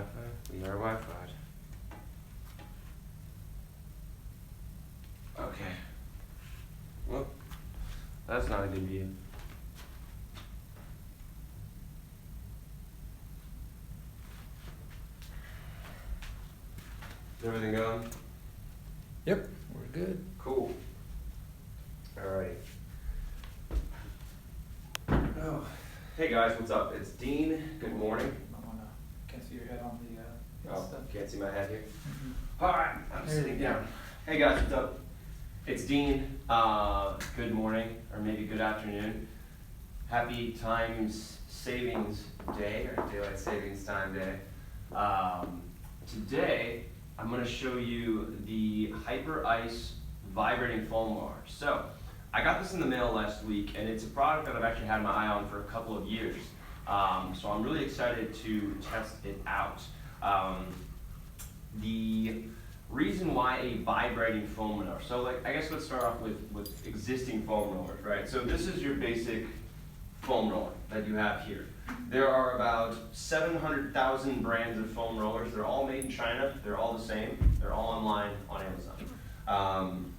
Wi-Fi? We are Wi-Fi'd. Okay. Well, that's not a good view. Is everything going? Yep, we're good. Cool. Alright. Oh, hey guys, what's up? It's Dean. Good morning. Can't see your head on the Oh, stuff. can't see my head here. Mm-hmm. Alright, I'm sitting down. Hey guys, what's up? It's Dean. Good morning, or maybe good afternoon. Happy Times Savings Day, or Daylight Savings Time Day. Today, I'm going to show you the Hyperice vibrating foam roller. So, I got this in the mail last week, and it's a product that I've actually had my eye on for a couple of years. So I'm really excited to test it out. The reason why a vibrating foam roller, so I guess let's start off with existing foam rollers, right? So this is your basic foam roller that you have here. There are about 700,000 brands of foam rollers. They're all made in China. They're all the same. They're all online on Amazon.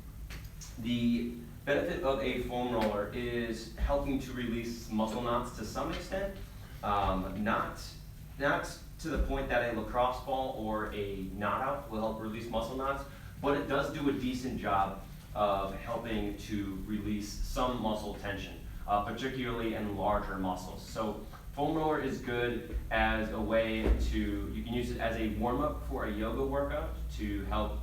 The benefit of a foam roller is helping to release muscle knots to some extent. Not to the point that a lacrosse ball or a knot out will help release muscle knots, but it does do a decent job of helping to release some muscle tension, particularly in larger muscles. So foam roller is good as a way to, you can use it as a warm-up for a yoga workout to help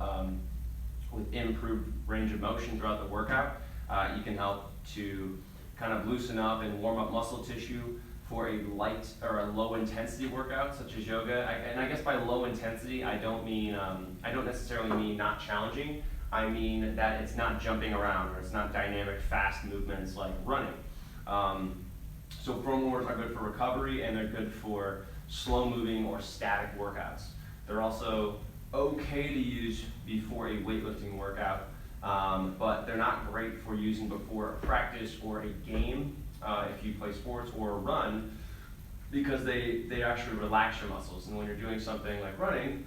with improved range of motion throughout the workout. You can help to kind of loosen up and warm up muscle tissue for a light or a low intensity workout such as yoga. And I guess by low intensity, I don't necessarily mean not challenging. I mean that it's not jumping around or it's not dynamic, fast movements like running. So foam rollers are good for recovery and they're good for slow moving or static workouts. They're also okay to use before a weightlifting workout, but they're not great for using before a practice or a game if you play sports or run, because they actually relax your muscles. And when you're doing something like running,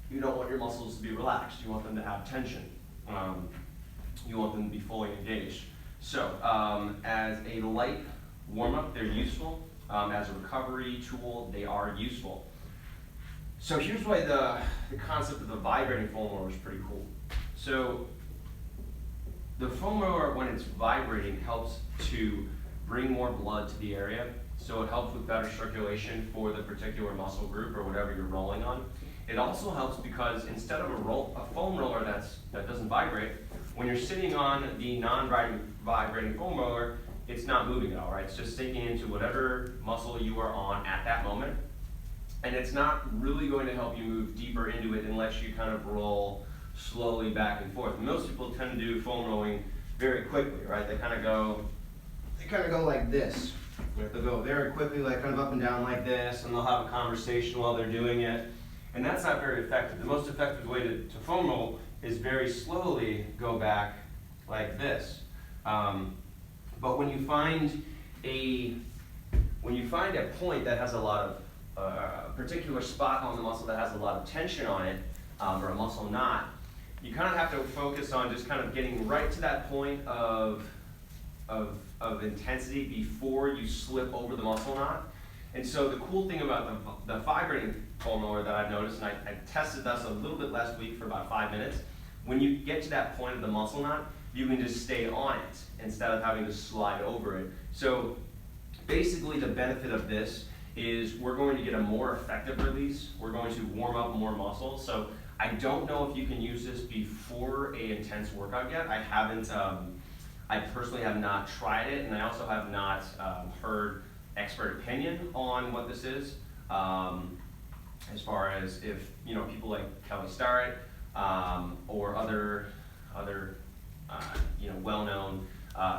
you don't want your muscles to be relaxed. You want them to have tension. You want them to be fully engaged. So as a light warm-up, they're useful. As a recovery tool, they are useful. So here's why the concept of the vibrating foam roller is pretty cool. So the foam roller, when it's vibrating, helps to bring more blood to the area. So it helps with better circulation for the particular muscle group or whatever you're rolling on. It also helps because instead of a foam roller that doesn't vibrate, when you're sitting on the non-vibrating foam roller, it's not moving at all, right? It's just sinking into whatever muscle you are on at that moment. And it's not really going to help you move deeper into it unless you kind of roll slowly back and forth. And most people tend to do foam rolling very quickly, right? They kind of go like this. They'll go very quickly, like kind of up and down like this, and they'll have a conversation while they're doing it. And that's not very effective. The most effective way to foam roll is very slowly go back like this. But when you find a point that has a lot of a particular spot on the muscle that has a lot of tension on it, or a muscle knot, you kind of have to focus on just kind of getting right to that point of intensity before you slip over the muscle knot. And so the cool thing about the vibrating foam roller that I've noticed, and I tested this a little bit last week for about 5 minutes, when you get to that point of the muscle knot, you can just stay on it instead of having to slide over it. So basically the benefit of this is we're going to get a more effective release. We're going to warm up more muscles. So I don't know if you can use this before an intense workout yet. I personally have not tried it, and I also have not heard expert opinion on what this is. As far as if people like Kelly Starrett or other well-known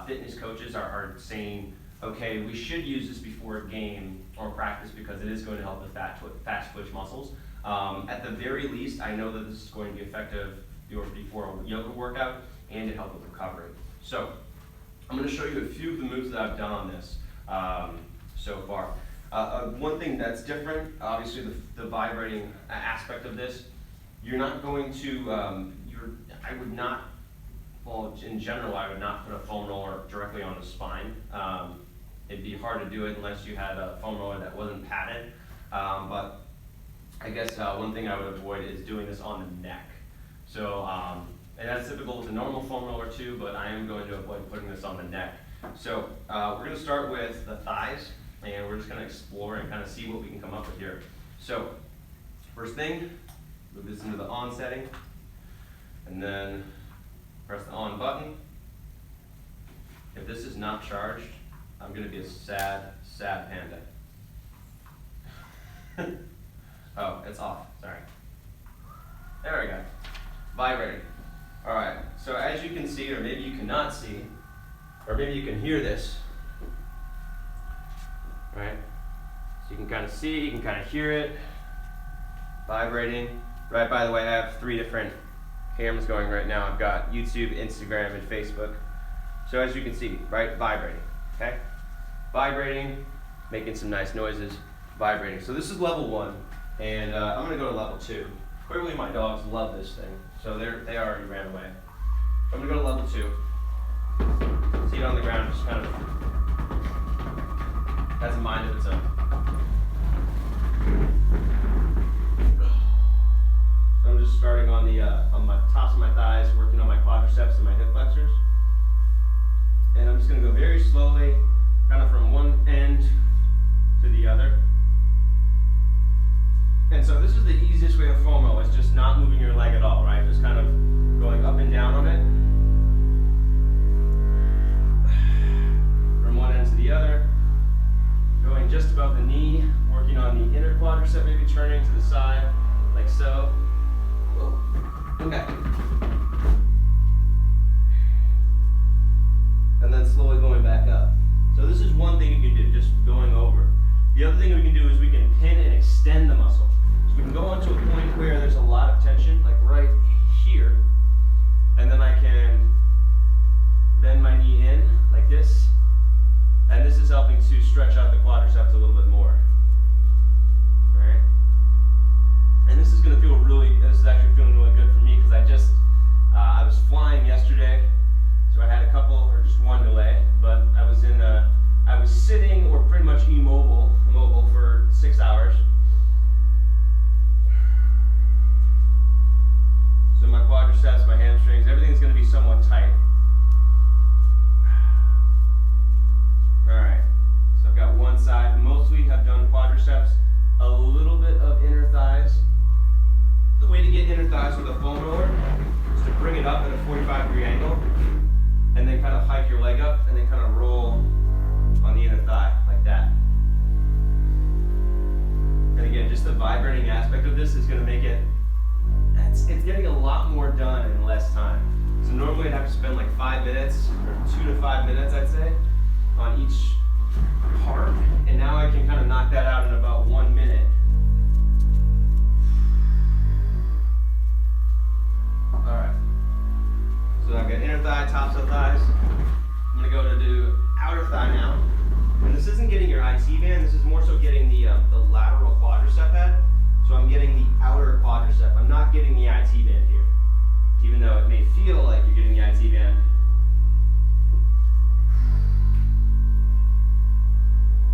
fitness coaches are saying, okay, we should use this before a game or practice because it is going to help the fast twitch muscles. At the very least, I know that this is going to be effective before a yoga workout and to help with recovery. So I'm going to show you a few of the moves that I've done on this so far. One thing that's different, obviously the vibrating aspect of this, you're not going to, I would not, well, in general, I would not put a foam roller directly on the spine. It'd be hard to do it unless you had a foam roller that wasn't padded. But I guess one thing I would avoid is doing this on the neck. So, and that's typical with a normal foam roller too, but I am going to avoid putting this on the neck. So we're going to start with the thighs, and we're just going to explore and kind of see what we can come up with here. So first thing, move this into the on setting, and then press the on button. If this is not charged, I'm going to be a sad, sad panda. Oh, it's off, sorry. There we go, vibrating. All right, so as you can see, or maybe you cannot see, or maybe you can hear this, right? So you can kind of see, you can kind of hear it, vibrating. Right, by the way, I have 3 different cams going right now. I've got YouTube, Instagram, and Facebook. So as you can see, right, vibrating, okay? Vibrating, making some nice noises, vibrating. So this is level 1, and I'm gonna go to level 2. Clearly my dogs love this thing, so they already ran away. I'm gonna go to level 2. See it on the ground, just kind of has a mind of its own. So I'm just starting on my tops of my thighs, working on my quadriceps and my hip flexors. And I'm just gonna go very slowly, kind of from one end to the other. And so this is the easiest way to foam roll, is just not moving your leg at all, right? Just kind of going up and down on it. From one end to the other. Going just above the knee, working on the inner quadricep, maybe turning to the side, like so. Whoa. Okay. And then slowly going back up. So this is one thing you can do, just going over. The other thing we can do is we can pin and extend the muscle. So we can go on to a point where there's a lot of tension, like right here, and then I can bend my knee in like this, and this is helping to stretch out the quadriceps a little bit more, right? And this is going to feel this is actually feeling really good for me, because I was flying yesterday, so I had a couple, or just one delay, but I was sitting or pretty much immobile for 6 hours. So my quadriceps, my hamstrings, everything's going to be somewhat tight. All right, so I've got one side. Mostly have done quadriceps, a little bit of inner thighs. The way to get inner thighs with a foam roller is to bring it up at a 45-degree angle, and then kind of hike your leg up, and then kind of roll on the inner thigh, like that. And again, just the vibrating aspect of this is going to make it, it's getting a lot more done in less time. So normally I'd have to spend like 5 minutes, or 2 to 5 minutes, I'd say, on each part. And now I can kind of knock that out in about 1 minute. All right. So I've got inner thigh, tops of thighs. I'm gonna go to do outer thigh now. And this isn't getting your IT band, this is more so getting the lateral quadricep head. So I'm getting the outer quadricep. I'm not getting the IT band here. Even though it may feel like you're getting the IT band.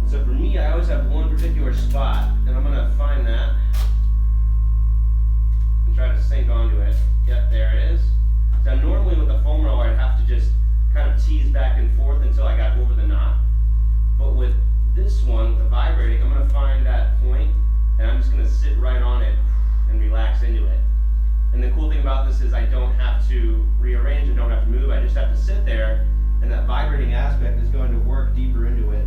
And so for me, I always have one particular spot, and I'm gonna find that and try to sink onto it. Yep, there it is. So normally with the foam roller, I'd have to just kind of tease back and forth until I got over the knot. But with this one, the vibrating, I'm going to find that point, and I'm just going to sit right on it and relax into it. And the cool thing about this is I don't have to rearrange, I don't have to move, I just have to sit there, and that vibrating aspect is going to work deeper into it.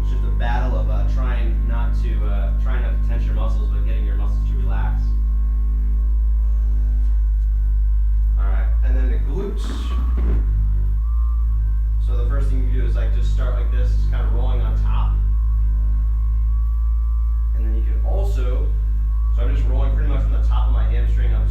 It's just a battle of trying not to tense your muscles, but getting your muscles to relax. Alright, and then the glutes. So the first thing you do is like just start like this, just kind of rolling on top. And then you can also, so I'm just rolling pretty much from the top of my hamstring up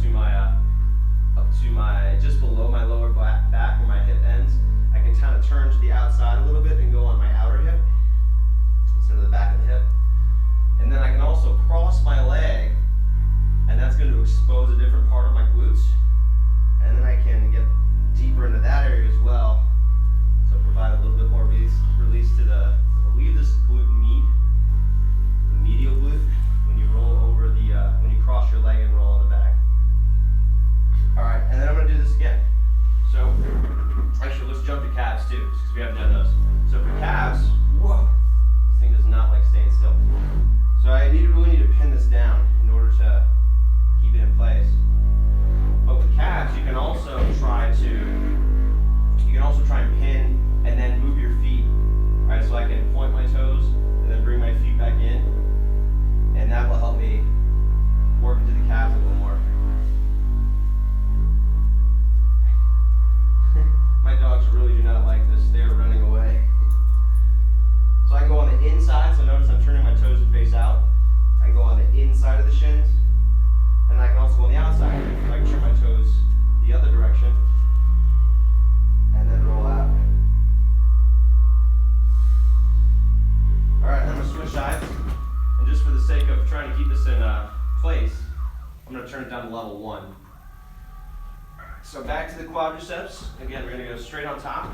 quadriceps. Again, we're gonna go straight on top.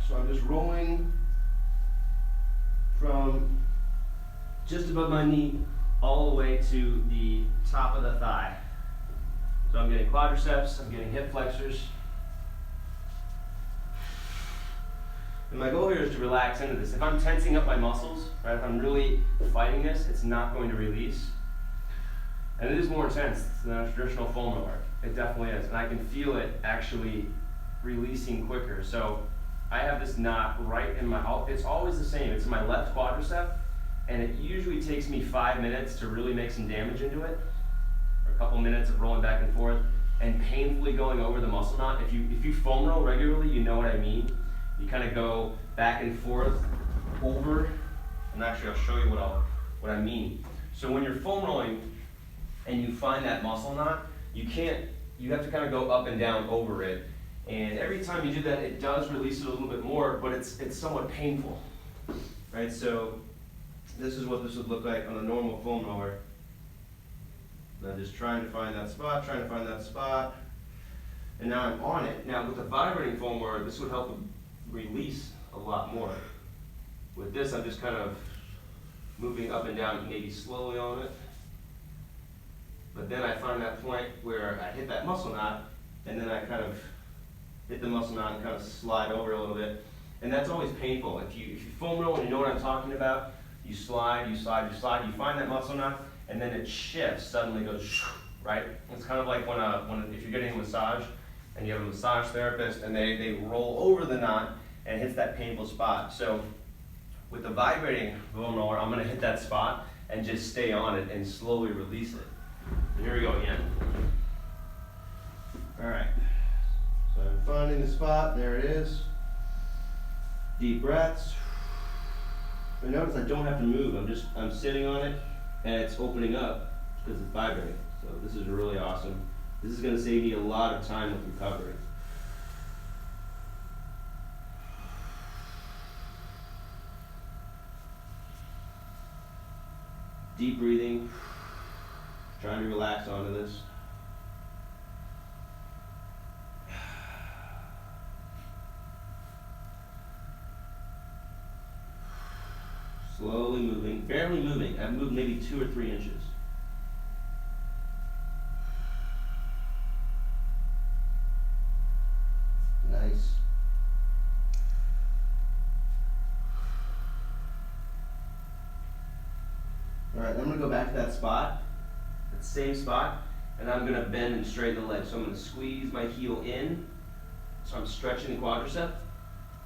So I'm just rolling from just above my knee all the way to the top of the thigh. So I'm getting quadriceps, I'm getting hip flexors. And my goal here is to relax into this. If I'm tensing up my muscles, right, if I'm really fighting this, it's not going to release. And it is more intense than a traditional foam roller. It definitely is. And I can feel it actually releasing quicker. So I have this knot right in my, it's always the same. It's in my left quadricep. And it usually takes me 5 minutes to really make some damage into it. Or a couple minutes of rolling back and forth and painfully going over the muscle knot. If you foam roll regularly, you know what I mean. You kind of go back and forth over, and actually I'll show you what I mean. So when you're foam rolling and you find that muscle knot, you have to kind of go up and down over it. And every time you do that, it does release it a little bit more, but it's somewhat painful, right? So this is what this would look like on a normal foam roller. And I'm just trying to find that spot, and now I'm on it. Now with a vibrating foam roller, this would help release a lot more. With this, I'm just kind of moving up and down, maybe slowly on it. But then I find that point where I hit that muscle knot, and then I kind of hit the muscle knot and kind of slide over a little bit. And that's always painful. If you foam roll and you know what I'm talking about, you slide, you find that muscle knot, and then it shifts, suddenly goes, right? It's kind of like if you're getting a massage, and you have a massage therapist, and they roll over the knot, and it hits that painful spot. So with the vibrating foam roller, I'm gonna hit that spot and just stay on it and slowly release it. And here we go again. All right, so I'm finding the spot, there it is. Deep breaths. And notice I don't have to move, I'm sitting on it, and it's opening up because it's vibrating. So this is really awesome. This is gonna save me a lot of time with recovery. Deep breathing, trying to relax onto this. Slowly moving, barely moving. I've moved maybe 2 or 3 inches. Nice. All right, I'm gonna go back to that spot, that same spot, and I'm gonna bend and straighten the leg. So I'm gonna squeeze my heel in, so I'm stretching the quadricep,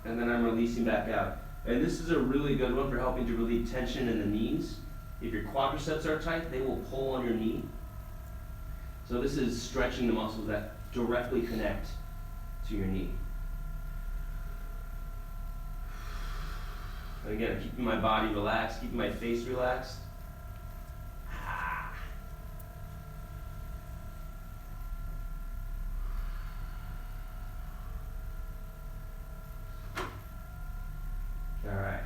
and then I'm releasing back out. And this is a really good one for helping to relieve tension in the knees. If your quadriceps are tight, they will pull on your knee. So this is stretching the muscles that directly connect to your knee. And again, keeping my body relaxed, keeping my face relaxed. All right.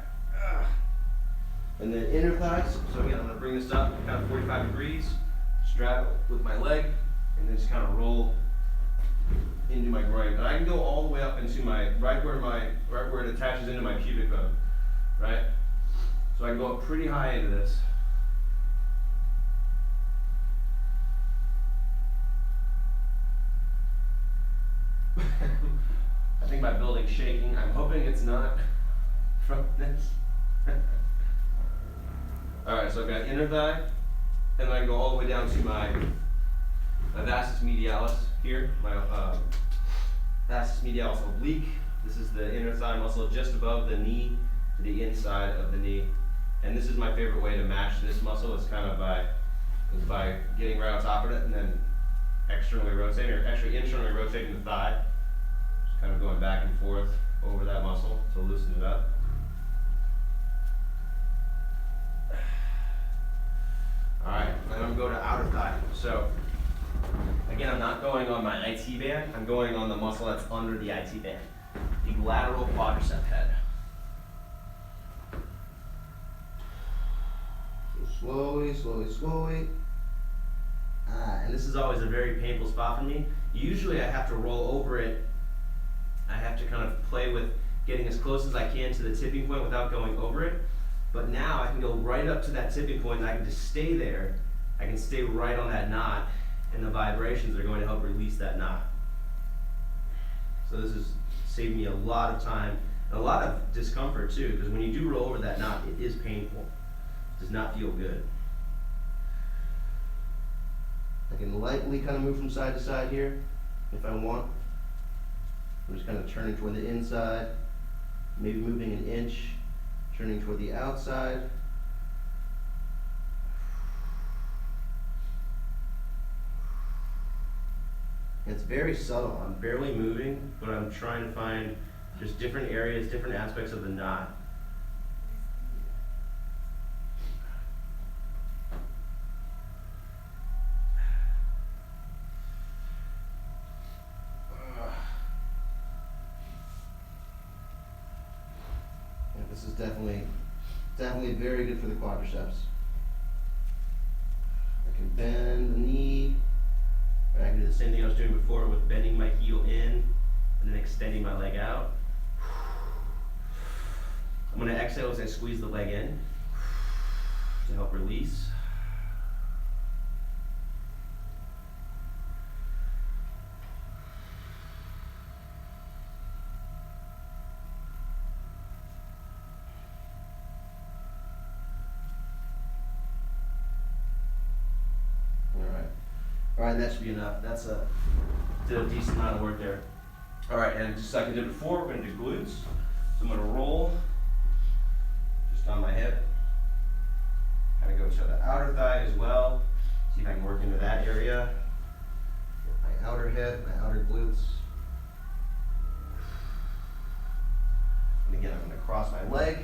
And then inner thighs. So again, I'm gonna bring this up kind of 45 degrees, strap with my leg, and then just kind of roll into my groin. And I can go all the way up into right where it attaches into my pubic bone, right? So I can go up pretty high into this. I think my building's shaking. I'm hoping it's not from this. All right, so I've got inner thigh, and then I go all the way down to my vastus medialis here, my vastus medialis oblique. This is the inner thigh muscle just above the knee to the inside of the knee. And this is my favorite way to match this muscle. It's kind of by getting right on top of it and then externally rotating, or actually internally rotating the thigh. Just kind of going back and forth over that muscle to loosen it up. All right, then I'm going to outer thigh. So again, I'm not going on my IT band. I'm going on the muscle that's under the IT band, the lateral quadricep head. So slowly, slowly, slowly. And this is always a very painful spot for me. Usually I have to roll over it. I have to kind of play with getting as close as I can to the tipping point without going over it. But now I can go right up to that tipping point and I can just stay there. I can stay right on that knot, and the vibrations are going to help release that knot. So this has saved me a lot of time, and a lot of discomfort too, because when you do roll over that knot, it is painful. It does not feel good. I can lightly kind of move from side to side here, if I want. I'm just kind of turning toward the inside, maybe moving an inch, turning toward the outside. It's very subtle. I'm barely moving, but I'm trying to find just different areas, different aspects of the knot. Yeah, this is definitely very good for the quadriceps. I can bend the knee. I can do the same thing I was doing before with bending my heel in and then extending my leg out. I'm going to exhale as I squeeze the leg in to help release. All right, that should be enough. Did a decent amount of work there. All right, and just like I did before, we're gonna do glutes. So I'm gonna roll just on my hip. Kind of go to the outer thigh as well. See if I can work into that area. Get my outer hip, my outer glutes. And again, I'm gonna cross my leg.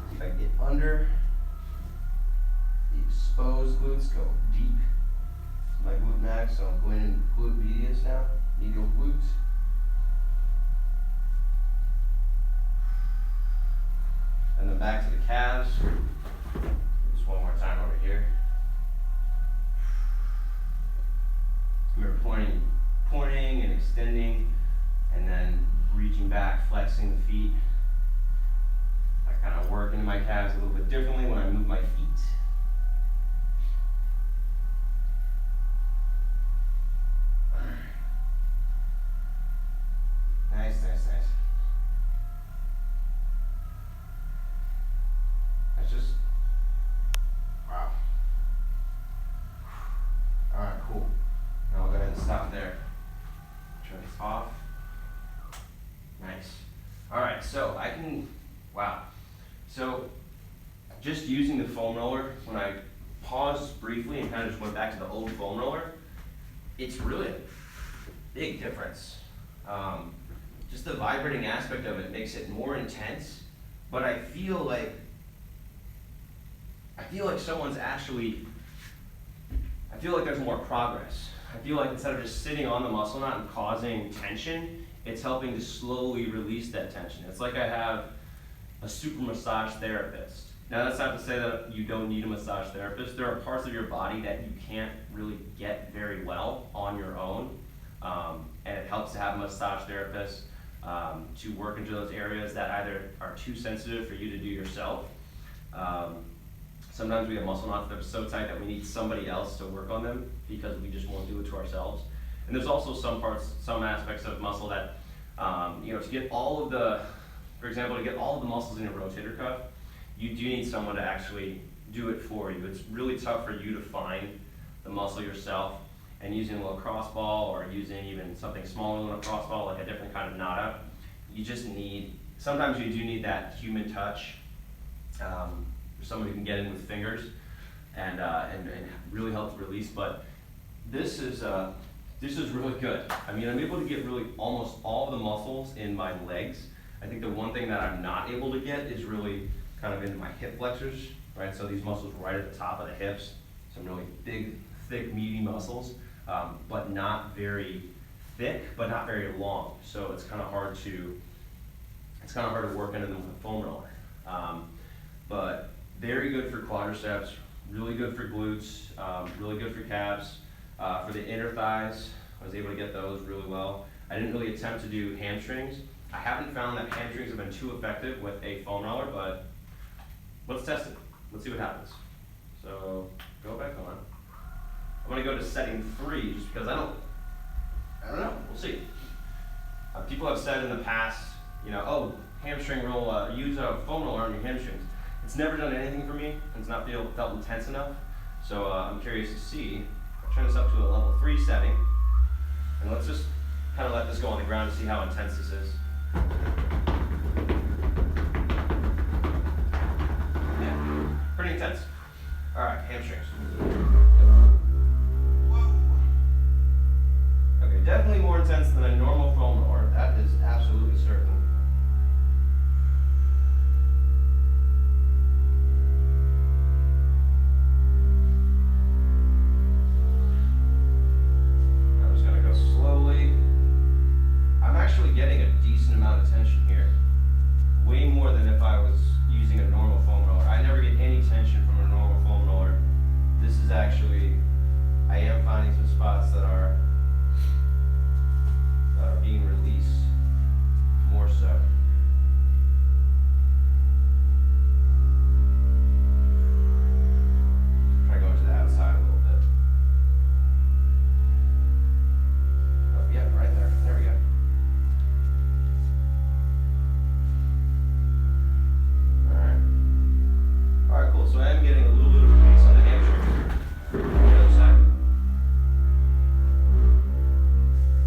See if I can get under. The exposed glutes go deep. My glute max, so I'm going in glute medius now, medial glutes. And then back to the calves. Just one more time over here. We're pointing and extending, and then reaching back, flexing the feet. I kind of work into my calves a little bit differently when I move my feet. Nice. That's just, wow. All right, cool. Now I'll go ahead and stop there. Turn this off. Nice. All right, so wow. So just using the foam roller, when I paused briefly and kind of just went back to the old foam roller, it's really a big difference. Just the vibrating aspect of it makes it more intense, but I feel like someone's actually, I feel like there's more progress. I feel like instead of just sitting on the muscle knot and causing tension, it's helping to slowly release that tension. It's like I have a super massage therapist. Now that's not to say that you don't need a massage therapist. There are parts of your body that you can't really get very well on your own, and it helps to have a massage therapist to work into those areas that either are too sensitive for you to do yourself. Sometimes we have muscle knots that are so tight that we need somebody else to work on them because we just won't do it to ourselves. And there's also some aspects of muscle that, to get all of the, for example, to get all of the muscles in your rotator cuff, you do need someone to actually do it for you. It's really tough for you to find the muscle yourself, and using a lacrosse ball or using even something smaller than a lacrosse ball, like a different kind of knot, sometimes you do need that human touch. Somebody who can get in with fingers and really help release, but this is really good. I mean, I'm able to get really almost all the muscles in my legs. I think the one thing that I'm not able to get is really kind of into my hip flexors, right? So these muscles right at the top of the hips, some really big, thick, meaty muscles, but not very thick, but not very long. So it's kind of hard to work into them with a foam roller. But very good for quadriceps, really good for glutes, really good for calves. For the inner thighs, I was able to get those really well. I didn't really attempt to do hamstrings. I haven't found that hamstrings have been too effective with a foam roller, but let's test it. Let's see what happens. So go back on. I'm gonna go to setting 3 just because I don't know, we'll see. People have said in the past, you know, oh, hamstring roll, use a foam roller on your hamstrings. It's never done anything for me, and it's not felt intense enough. So I'm curious to see. I'll turn this up to a level 3 setting, and let's just kind of let this go on the ground to see how intense this is. Yeah, pretty intense. All right, hamstrings. Okay, definitely more intense than a normal foam roller. That is absolutely certain. I'm just gonna go slowly. I'm actually getting a decent amount of tension here. Way more than if I was using a normal foam roller. I never get any tension from a normal foam roller. This is actually, I am finding some spots that are being released more so. Try going to the outside a little bit. Oh, yeah, right there. There we go. All right, cool. So I am getting a little bit of release on the hamstring. On the other side.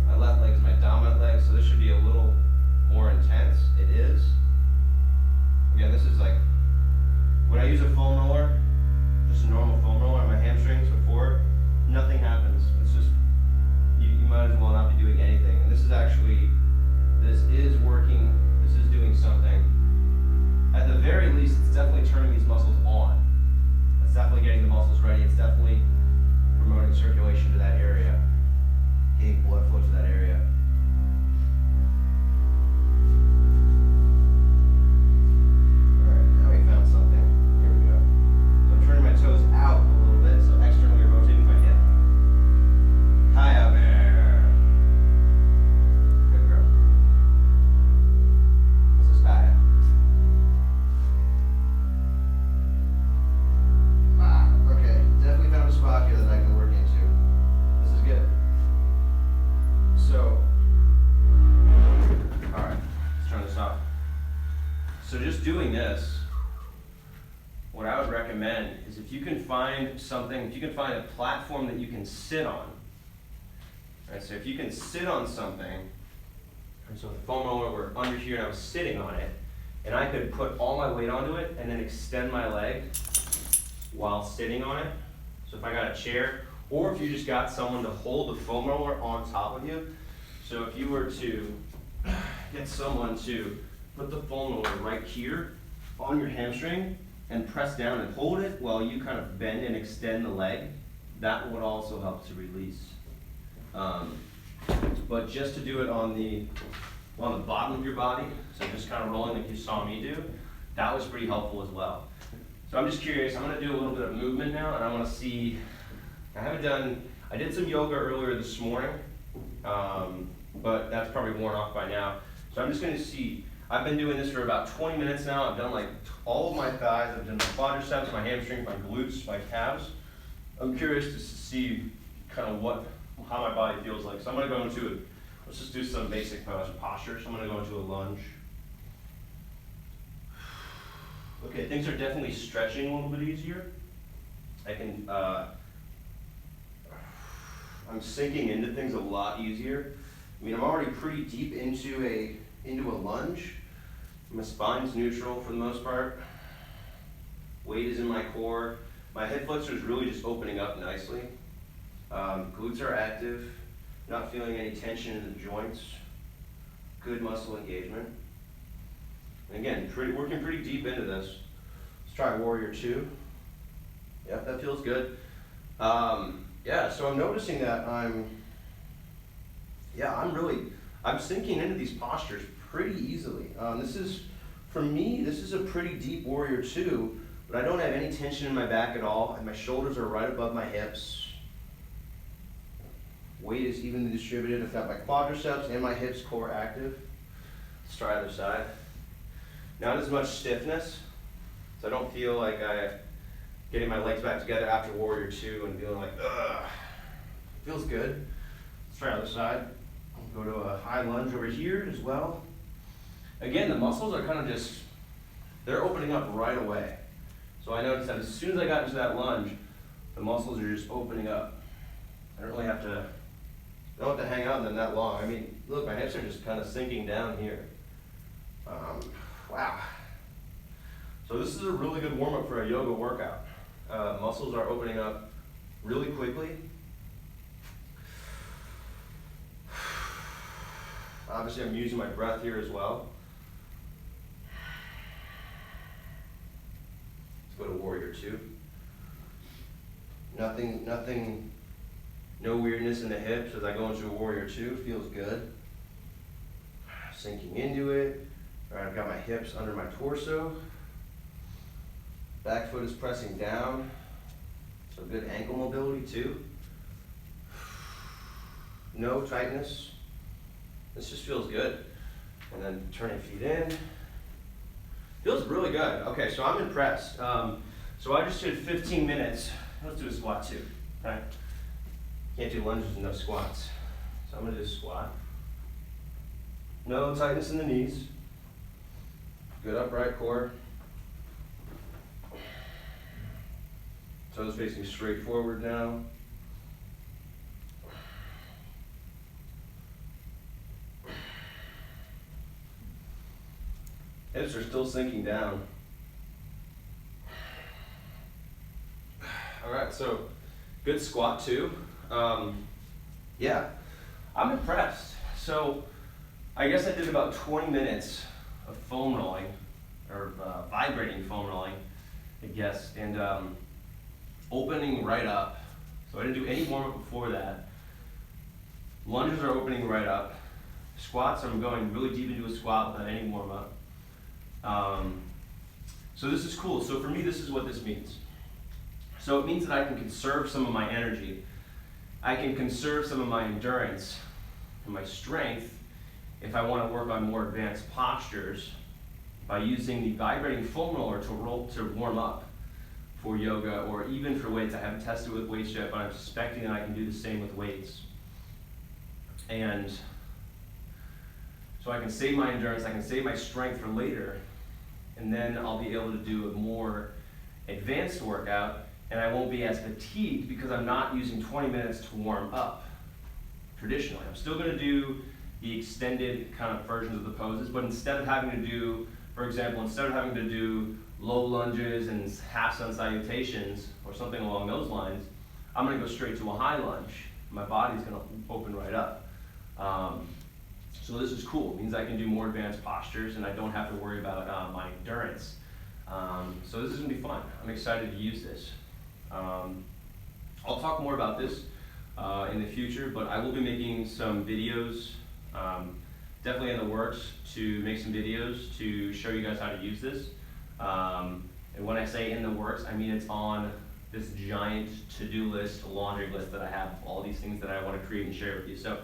My left leg is my dominant leg, so this should be a little more intense. It is. Again, this is like, when I use a foam roller, just a normal foam roller on my hamstrings before, nothing happens. It's just, you might as well not be doing anything. And this is actually, this is working, this is doing something. At the very least, it's definitely turning these muscles on. It's definitely getting the muscles ready. It's definitely promoting circulation to that area, getting blood flow to that area. All right, now we found something. Here we go. So I'm turning my toes out a little bit, so externally rotating my hip. Hi, there. Good girl. This is Kaya. Okay, definitely found a spot here that I can work into. This is good. So, all right, let's turn this off. So just doing this, what I would recommend is if you can find something, if you can find a platform that you can sit on, right? So if you can sit on something, and so the foam roller were under here and I was sitting on it, and I could put all my weight onto it and then extend my leg while sitting on it. So if I got a chair, or if you just got someone to hold the foam roller on top of you. So if you were to get someone to put the foam roller right here on your hamstring and press down and hold it while you kind of bend and extend the leg, that would also help to release. But just to do it on the bottom of your body, so just kind of rolling like you saw me do, that was pretty helpful as well. So I'm just curious, I'm gonna do a little bit of movement now, and I wanna see, I did some yoga earlier this morning, but that's probably worn off by now. So I'm just gonna see, I've been doing this for about 20 minutes now. I've done like all of my thighs, I've done my quadriceps, my hamstrings, my glutes, my calves. I'm curious to see kind of how my body feels like. So I'm gonna go into let's just do some basic posture. So I'm gonna go into a lunge. Okay, things are definitely stretching a little bit easier. I'm sinking into things a lot easier. I mean, I'm already pretty deep into a lunge. My spine's neutral for the most part. Weight is in my core. My hip flexor is really just opening up nicely. Glutes are active. Not feeling any tension in the joints. Good muscle engagement. And again, working pretty deep into this. Let's try Warrior 2. Yep, that feels good. Yeah, so I'm noticing that I'm sinking into these postures pretty easily. For me, this is a pretty deep Warrior 2, but I don't have any tension in my back at all, and my shoulders are right above my hips. Weight is evenly distributed. I've got my quadriceps and my hips core active. Let's try other side. Not as much stiffness, so I don't feel like I'm getting my legs back together after Warrior 2 and feeling like, ugh. Feels good. Let's try other side. I'll go to a high lunge over here as well. Again, the muscles are kind of just, they're opening up right away. So I noticed that as soon as I got into that lunge, the muscles are just opening up. I don't really have to, I don't have to hang out in them that long. I mean, look, my hips are just kind of sinking down here. Wow. So this is a really good warm-up for a yoga workout. Muscles are opening up really quickly. Obviously, I'm using my breath here as well. Let's go to Warrior 2. Nothing, no weirdness in the hips as I go into a Warrior 2. Feels good. Sinking into it. All right, I've got my hips under my torso. Back foot is pressing down. So good ankle mobility too. No tightness. This just feels good. And then turning feet in. Feels really good. Okay, so I'm impressed. So I just did 15 minutes. Let's do a squat too. All right. Can't do lunges and no squats. So I'm gonna do a squat. No tightness in the knees. Good upright core. Toes facing straight forward now. Hips are still sinking down. All right, so good squat too. Yeah, I'm impressed. So I guess I did about 20 minutes of foam rolling, or vibrating foam rolling, I guess, and opening right up. So I didn't do any warm-up before that. Lunges are opening right up. Squats, I'm going really deep into a squat without any warm-up. So this is cool. So for me, this is what this means. So it means that I can conserve some of my energy. I can conserve some of my endurance and my strength if I want to work on more advanced postures by using the vibrating foam roller to warm up for yoga or even for weights. I haven't tested with weights yet, but I'm suspecting that I can do the same with weights. And so I can save my endurance, I can save my strength for later, and then I'll be able to do a more advanced workout, and I won't be as fatigued because I'm not using 20 minutes to warm up traditionally. I'm still going to do the extended kind of versions of the poses, but instead of having to do, for example, instead of having to do low lunges and half sun salutations or something along those lines, I'm going to go straight to a high lunge. My body's going to open right up. So this is cool. It means I can do more advanced postures and I don't have to worry about my endurance. So this is going to be fun. I'm excited to use this. I'll talk more about this in the future, but I will be making some videos, definitely in the works to make some videos to show you guys how to use this. And when I say in the works, I mean it's on this giant to-do list, laundry list that I have, all these things that I want to create and share with you. So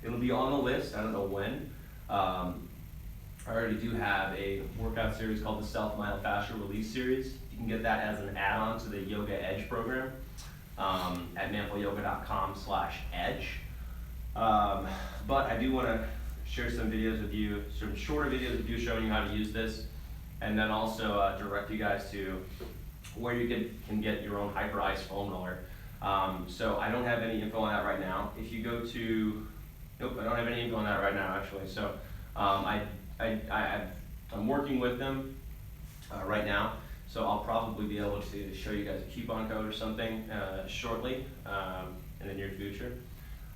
it'll be on the list, I don't know when. I already do have a workout series called the Self-Myofascial Release Series. You can get that as an add-on to the Yoga Edge program at manfulyoga.com/edge. But I do want to share some videos with you, some shorter videos with you showing you how to use this, and then also direct you guys to where you can get your own Hyperice foam roller. So I don't have any info on that right now. If you go to, nope, I don't have any info on that right now actually. So I'm working with them right now. So I'll probably be able to show you guys a coupon code or something shortly in the near future.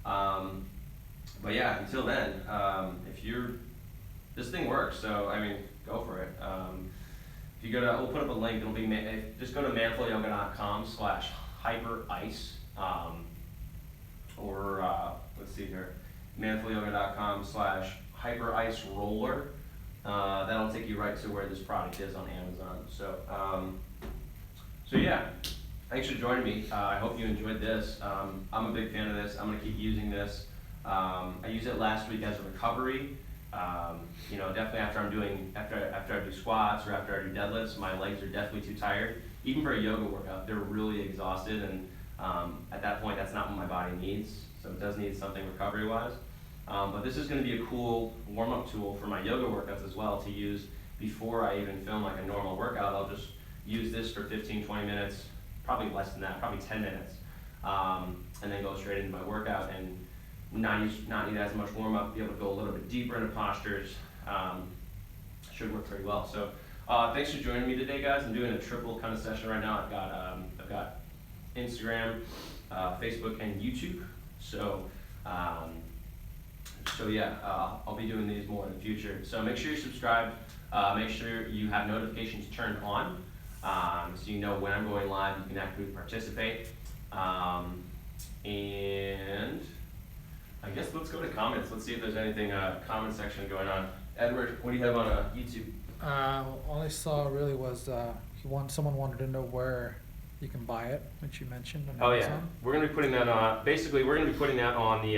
But yeah, until then, this thing works, so I mean, go for it. If you go to, we'll put up a link, it'll be, just go to manfulyoga.com/hyperice, or let's see here, manfulyoga.com/hyperice roller. That'll take you right to where this product is on Amazon. So, so yeah, thanks for joining me. I hope you enjoyed this. I'm a big fan of this. I'm gonna keep using this. I used it last week as a recovery. You know, definitely after I do squats or after I do deadlifts, my legs are definitely too tired. Even for a yoga workout, they're really exhausted, and at that point, that's not what my body needs. So it does need something recovery-wise. But this is going to be a cool warm-up tool for my yoga workouts as well to use before I even film like a normal workout. I'll just use this for 15, 20 minutes, probably less than that, probably 10 minutes, and then go straight into my workout and not need as much warm-up, be able to go a little bit deeper into postures. Should work pretty well. So thanks for joining me today, guys. I'm doing a triple kind of session right now. I've got Instagram, Facebook, and YouTube. So yeah, I'll be doing these more in the future. So make sure you're subscribed. Make sure you have notifications turned on, so you know when I'm going live. You can actively participate. And I guess let's go to comments. Let's see if there's anything comment section going on. Edward, what do you have on YouTube? All I saw really was someone wanted to know where you can buy it, which you mentioned on Oh yeah, Amazon. we're gonna be putting that on. Basically, we're gonna be putting that on the.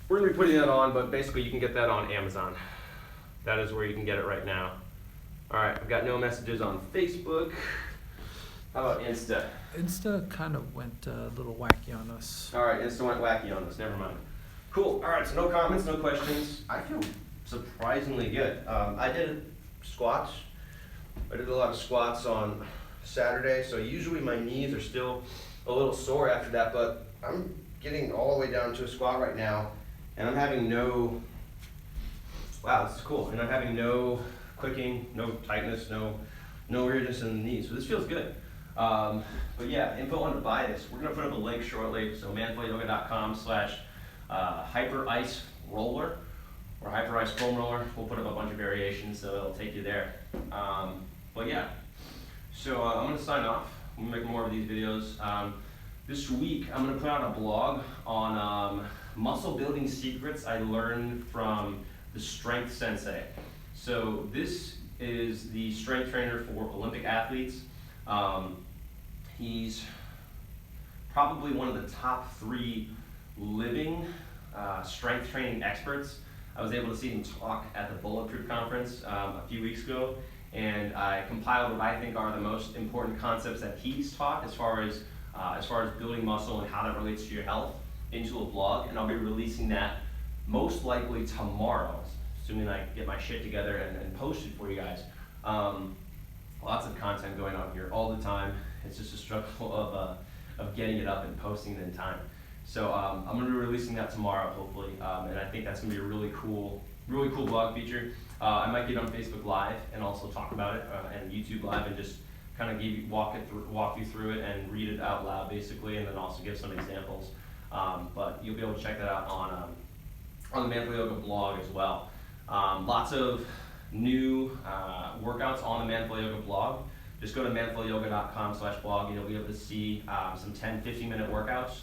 We're gonna be putting that on, but basically you can get that on Amazon. That is where you can get it right now. All right, I've got no messages on Facebook. How about Insta? Insta kind of went a little wacky on us. All right, Insta went wacky on us. Never mind. Cool. All right, so no comments, no questions. I feel surprisingly good. I did squats. I did a lot of squats on Saturday, so usually my knees are still a little sore after that, but I'm getting all the way down to a squat right now, and I'm having no, wow, this is cool, and I'm having no clicking, no tightness, no weirdness in the knees, so this feels good. But yeah, info on to buy this. We're gonna put up a link shortly, so manfulyoga.com/Hyperice roller or Hyperice foam roller. We'll put up a bunch of variations, so it'll take you there. But yeah, so I'm gonna sign off. I'm gonna make more of these videos. This week, I'm gonna put out a blog on muscle building secrets I learned from the Strength Sensei. So this is the strength trainer for Olympic athletes. He's probably one of the top 3 living strength training experts. I was able to see him talk at the Bulletproof Conference a few weeks ago, and I compiled what I think are the most important concepts that he's taught as far as building muscle and how that relates to your health into a blog, and I'll be releasing that most likely tomorrow, assuming I get my shit together and post it for you guys. Lots of content going on here all the time. It's just a struggle of getting it up and posting it in time. So I'm going to be releasing that tomorrow, hopefully, and I think that's going to be a really cool blog feature. I might get on Facebook Live and also talk about it, and YouTube Live, and just kind of walk you through it and read it out loud, basically, and then also give some examples. But you'll be able to check that out on the Manful Yoga blog as well. Lots of new workouts on the Manful Yoga blog. Just go to manfulyoga.com/blog, and you'll be able to see some 10-15-minute workouts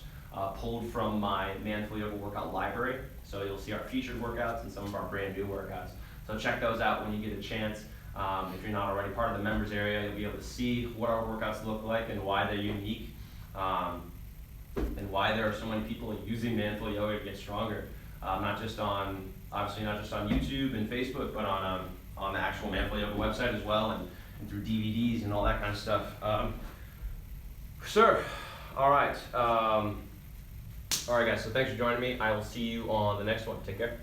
pulled from my Manful Yoga workout library. So you'll see our featured workouts and some of our brand new workouts. So check those out when you get a chance. If you're not already part of the members area, you'll be able to see what our workouts look like and why they're unique, and why there are so many people using Manful Yoga to get stronger. Obviously not just on YouTube and Facebook, but on the actual Manful Yoga website as well, and through DVDs and all that kind of stuff. Sure. All right. All right, guys. So thanks for joining me. I will see you on the next one. Take care.